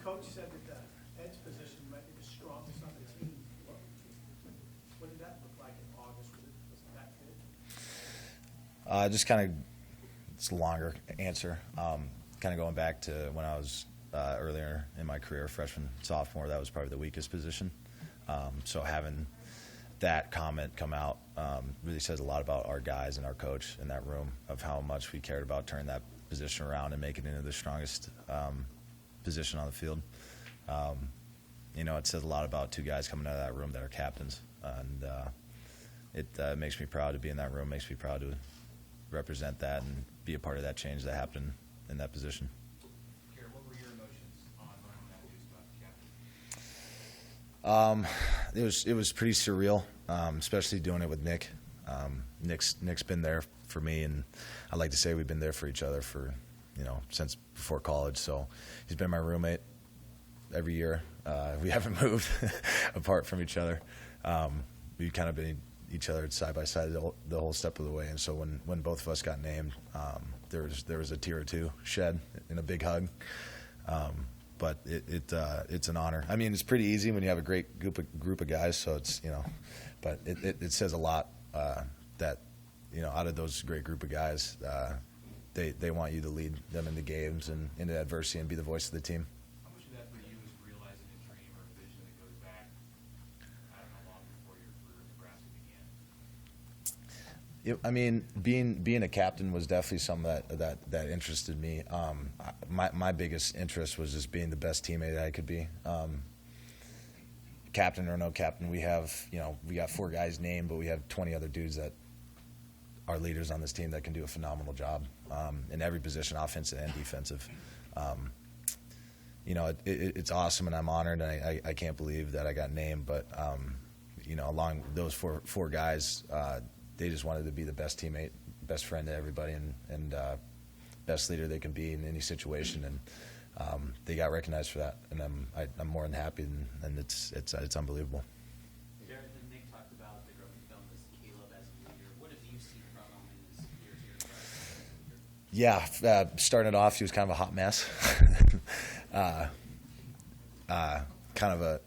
Coach said that the edge position might be the strongest on the team. What did that look like in August? Was it that good? Just kind of, it's a longer answer. Kind of going back to when I was earlier in my career, freshman, sophomore, that was probably the weakest position. So having that comment come out really says a lot about our guys and our coach in that room of how much we cared about turning that position around and making it into the strongest position on the field. It says a lot about two guys coming out of that room that are captains, and it makes me proud to be in that room, makes me proud to represent that and be a part of that change that happened in that position. Garrett, what were your emotions on learning that news about the captain? It was pretty surreal, especially doing it with Nick. Nick's been there for me, and I like to say we've been there for each other for, since before college. So he's been my roommate every year. We haven't moved apart from each other. We've kind of been each other side by side the whole step of the way. And so when both of us got named, there was a tear or two shed in a big hug. But it's an honor. I mean, it's pretty easy when you have a great group of guys. So it's but it says a lot that out of those great group of guys, they want you to lead them into games and into adversity and be the voice of the team. How much of that for you is realizing a dream or a vision that goes back, I don't know, long before your career in Nebraska began? I mean, being a captain was definitely something that interested me. My biggest interest was just being the best teammate that I could be. Captain or no captain, we got 4 guys named, but we have 20 other dudes that are leaders on this team that can do a phenomenal job in every position, offensive and defensive. It's awesome, and I'm honored, and I can't believe that I got named. But along those four guys, they just wanted to be the best teammate, best friend to everybody, and best leader they can be in any situation. And they got recognized for that, and I'm more than happy, and it's unbelievable. Garrett, Nick talked about the growing film as Caleb as a leader. What have you seen from him in his years here at Nebraska? Yeah, starting it off, he was kind of a hot mess. Kind of a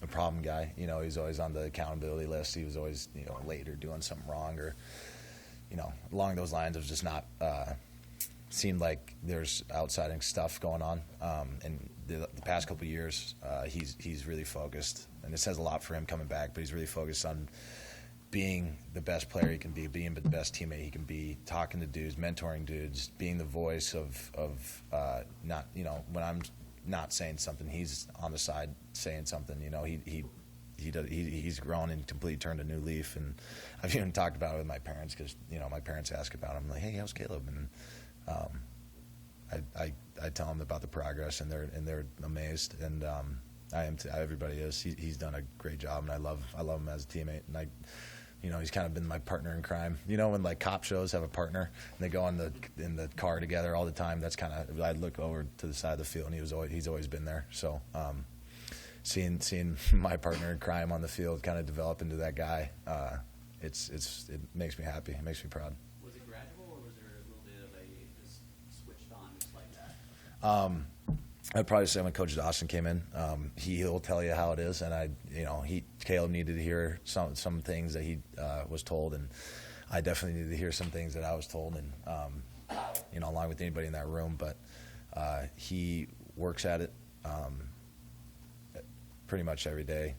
problem guy. He's always on the accountability list. He was always, late or doing something wrong, or, along those lines of just not seemed like there's outside stuff going on. And the past couple of years, he's really focused, and it says a lot for him coming back. But he's really focused on being the best player he can be, being the best teammate he can be, talking to dudes, mentoring dudes, being the voice of not, when I'm not saying something, he's on the side saying something. He's grown and completely turned a new leaf. And I've even talked about it with my parents because my parents ask about him, like, hey, how's Caleb? And I tell them about the progress, and they're amazed, and I am. Everybody is. He's done a great job, and I love him as a teammate, and he's kind of been my partner in crime. When like cop shows have a partner and they go in the car together all the time. That's kind of, I look over to the side of the field, and he's always been there. So seeing my partner in crime on the field kind of develop into that guy, it makes me happy. It makes me proud. Was it gradual, or was there a little bit of a just switched on just like that? I'd probably say when Coach Dawson came in, he'll tell you how it is, and Caleb needed to hear some things that he was told, and I definitely needed to hear some things that I was told, and along with anybody in that room. But he works at it pretty much every day,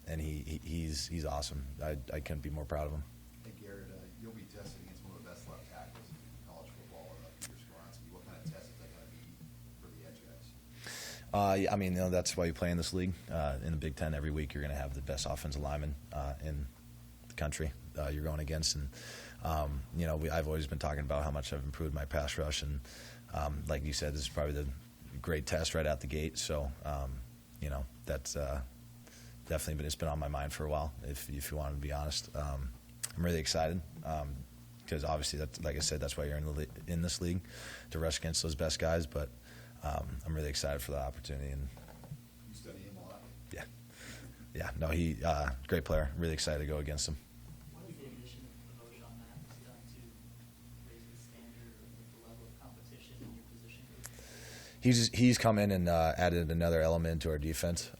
and he's awesome. I couldn't be more proud of him. Hey Garrett, you'll be tested against one of the best left tackles in college football for your Skoronski. What kind of test is that going to be for the edge guys? I mean, that's why you play in this league. In the Big Ten, every week you're going to have the best offensive lineman in the country you're going against. And, I've always been talking about how much I've improved my pass rush. And like you said, this is probably the great test right out the gate. So, that's definitely, but it's been on my mind for a while, if you want to be honest. I'm really excited because obviously, like I said, that's why you're in this league, to rush against those best guys. But I'm really excited for the opportunity. And You study him a lot. Yeah. No, he great player. Really excited to go against him. What is the addition of coach on that done to raise the standard or the level of competition in your position group? he's come in and added another element to our defense.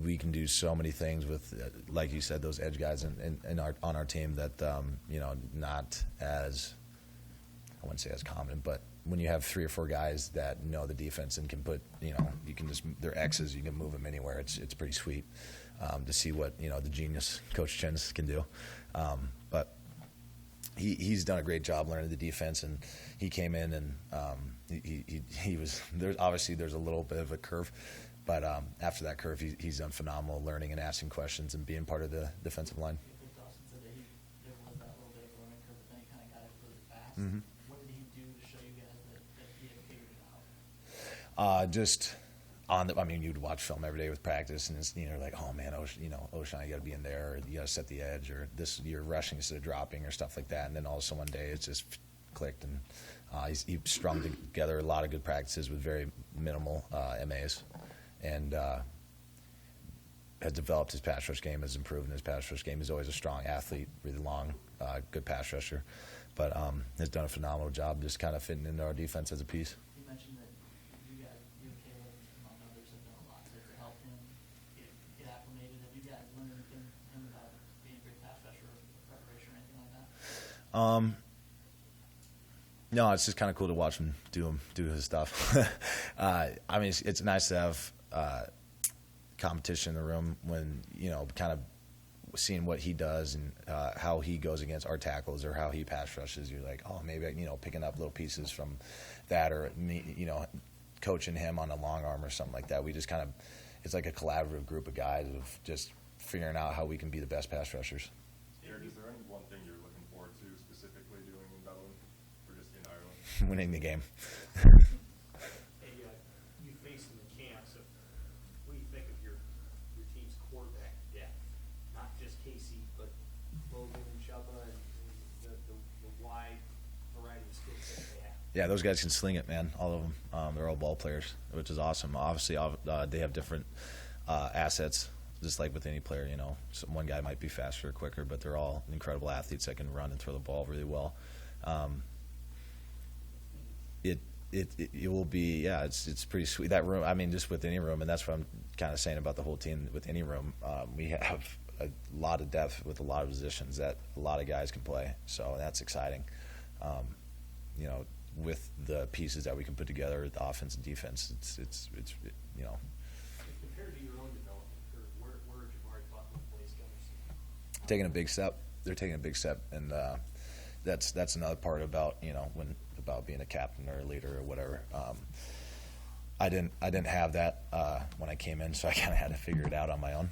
We can do so many things with, like you said, those edge guys on our team that not as, I wouldn't say as common, but when you have 3 or 4 guys that know the defense and can put, you can just, they're X's, you can move them anywhere. It's pretty sweet to see what the genius Coach Chins can do. But he's done a great job learning the defense, and he came in and he was there's obviously there's a little bit of a curve, but after that curve, he's done phenomenal learning and asking questions and being part of the defensive line. Dawson said that there was that little bit of a learning curve, but then he kind of got it really fast. Mhm. What did he do to show you guys that he had figured it out? Just you'd watch film every day with practice, and it's, like, oh man, O'Shawn, you got to be in there, or you got to set the edge, or this, you're rushing instead of dropping, or stuff like that. And then all of a sudden one day it's just clicked, and he strung together a lot of good practices with very minimal MAs, and has developed his pass rush game, has improved in his pass rush game. He's always a strong athlete, really long, good pass rusher, but has done a phenomenal job just kind of fitting into our defense as a piece. You mentioned that you and Caleb, among others, have done a lot to help him get acclimated. Have you guys learned anything from him about being a great pass rusher, or preparation, or anything like that? No, it's just kind of cool to watch him do his stuff. It's nice to have competition in the room when, kind of seeing what he does and how he goes against our tackles or how he pass rushes. You're like, oh, maybe picking up little pieces from that, or me, coaching him on a long arm or something like that. We just kind of, it's like a collaborative group of guys of just figuring out how we can be the best pass rushers. Garrett, is there any one thing you're looking forward to specifically doing in Dublin, or just in Ireland? Winning the game. Hey, you face in the camps. What do you think of your team's quarterback depth? Not just Casey, but Logan and Chubba, and the wide variety of skill sets they have. Yeah, those guys can sling it, man. All of them. They're all ball players, which is awesome. Obviously, they have different assets, just like with any player. One guy might be faster or quicker, but they're all incredible athletes that can run and throw the ball really well. It will be, yeah, it's pretty sweet. That room, just with any room, and that's what I'm kind of saying about the whole team. With any room, we have a lot of depth with a lot of positions that a lot of guys can play. So that's exciting. With the pieces that we can put together, the offense and defense, it's Compared to your own development curve, where Jabari Butler plays goes? taking a big step. They're taking a big step, and that's another part about about being a captain or a leader or whatever. I didn't have that when I came in, so I kind of had to figure it out on my own.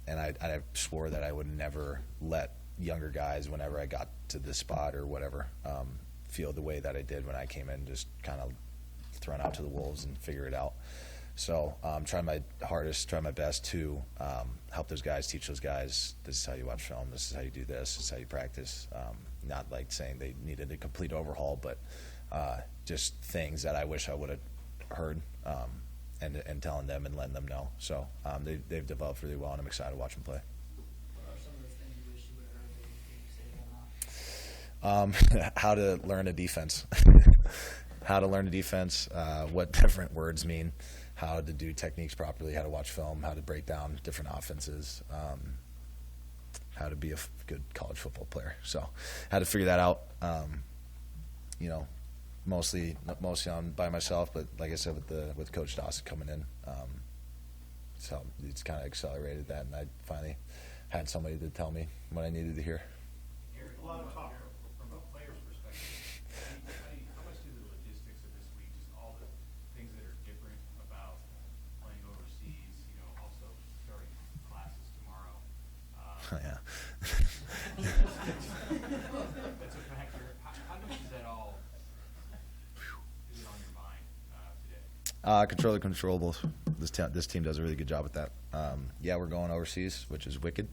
And I swore that I would never let younger guys, whenever I got to this spot or whatever, feel the way that I did when I came in, just kind of thrown out to the wolves and figure it out. So trying my hardest, trying my best to help those guys, teach those guys, this is how you watch film, this is how you do this is how you practice. Not like saying they needed a complete overhaul, but just things that I wish I would have heard and telling them and letting them know. So they've developed really well, and I'm excited to watch them play. What are some of those things you wish you would have heard that you say now? How to learn a defense. How to learn a defense, what different words mean, how to do techniques properly, how to watch film, how to break down different offenses, how to be a good college football player. So had to figure that out, mostly on by myself, but like I said, with Coach Dawson coming in, so it's kind of accelerated that, and I finally had somebody to tell me what I needed to hear. A lot of talk from a player's perspective. How much do the logistics of this week, just all the things that are different about playing overseas, also starting classes tomorrow? Yeah. That's a factor. How much is that all is it on your mind today? Control the controllables. This team does a really good job with that. Yeah, we're going overseas, which is wicked.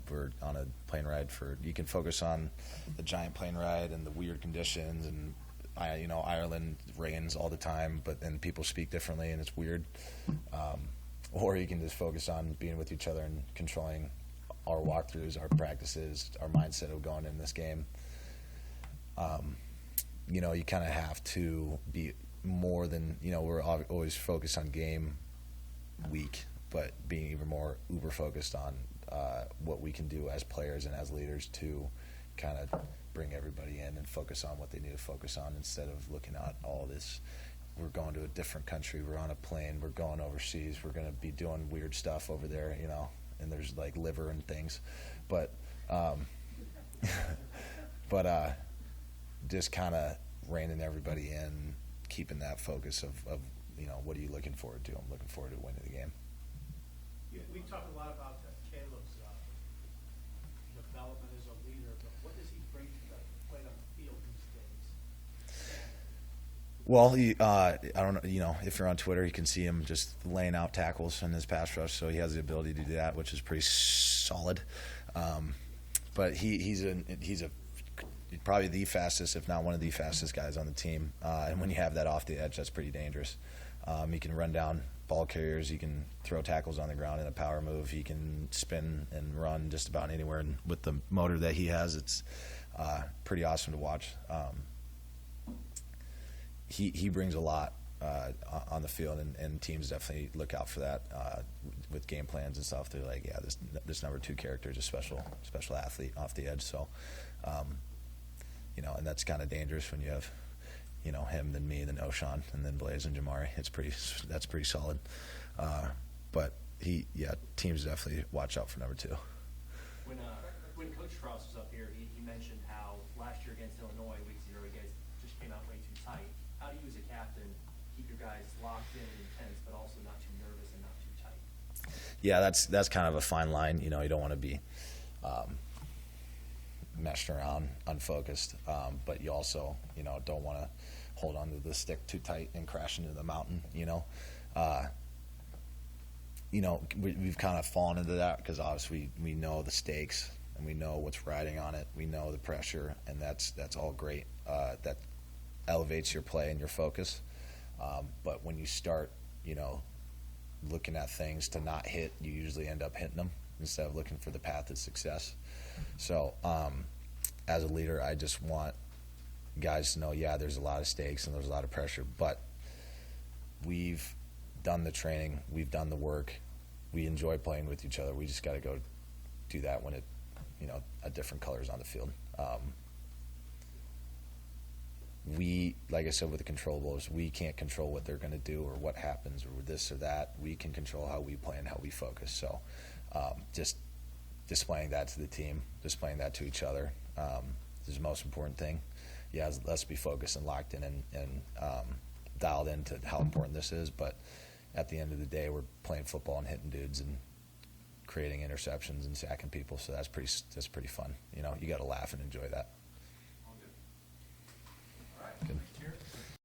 We're on a plane ride you can focus on the giant plane ride and the weird conditions, and Ireland rains all the time, and people speak differently, and it's weird. Or you can just focus on being with each other and controlling our walkthroughs, our practices, our mindset of going in this game. you know, you kind of have to be more than, you know, we're always focused on game week, but being even more uber focused on what we can do as players and as leaders to kind of bring everybody in and focus on what they need to focus on instead of looking at all this. We're going to a different country. We're on a plane. We're going overseas. We're going to be doing weird stuff over there, you know, and there's like liver and things. But just kind of reining everybody in, keeping that focus of, you know, what are you looking forward to? I'm looking forward to winning the game. We talk a lot about Caleb's development as a leader, but what does he bring to the plate on the field these days? Well, I don't know, you know, if you're on Twitter, you can see him just laying out tackles in his pass rush, so he has the ability to do that, which is pretty solid. But he's probably the fastest, if not one of the fastest guys on the team. And when you have that off the edge, that's pretty dangerous. He can run down ball carriers. He can throw tackles on the ground in a power move. He can spin and run just about anywhere. And with the motor that he has, it's pretty awesome to watch. He brings a lot on the field, and teams definitely look out for that with game plans and stuff. They're like, yeah, this number 2 character is a special athlete off the edge. So, you know, and that's kind of dangerous when you have, you know, him, then me, then O'Shawn, and then Blaze and Jamari. That's pretty solid. But teams definitely watch out for number 2. When Coach Strauss was up here, he mentioned how last year against Illinois, week 0, you guys just came out way too tight. How do you as a captain keep your guys locked in and intense, but also not too nervous and not too tight? Yeah, that's kind of a fine line. You know, you don't want to be messing around, unfocused, but you also, you know, don't want to hold onto the stick too tight and crash into the mountain. You know, we've kind of fallen into that because obviously we know the stakes and we know what's riding on it. We know the pressure, and that's all great. That elevates your play and your focus. But when you start, you know, looking at things to not hit, you usually end up hitting them instead of looking for the path to success. So as a leader, I just want guys to know, yeah, there's a lot of stakes and there's a lot of pressure, but we've done the training, we've done the work, we enjoy playing with each other. We just got to go do that when it, you know, a different colors on the field. We, like I said, with the controllables, we can't control what they're going to do or what happens or this or that. We can control how we play and how we focus. So just displaying that to the team, displaying that to each other is the most important thing. Yeah, let's be focused and locked in and dialed into how important this is. But at the end of the day, we're playing football and hitting dudes and creating interceptions and sacking people. So that's pretty fun. You know, you got to laugh and enjoy that. All good. All right. Good.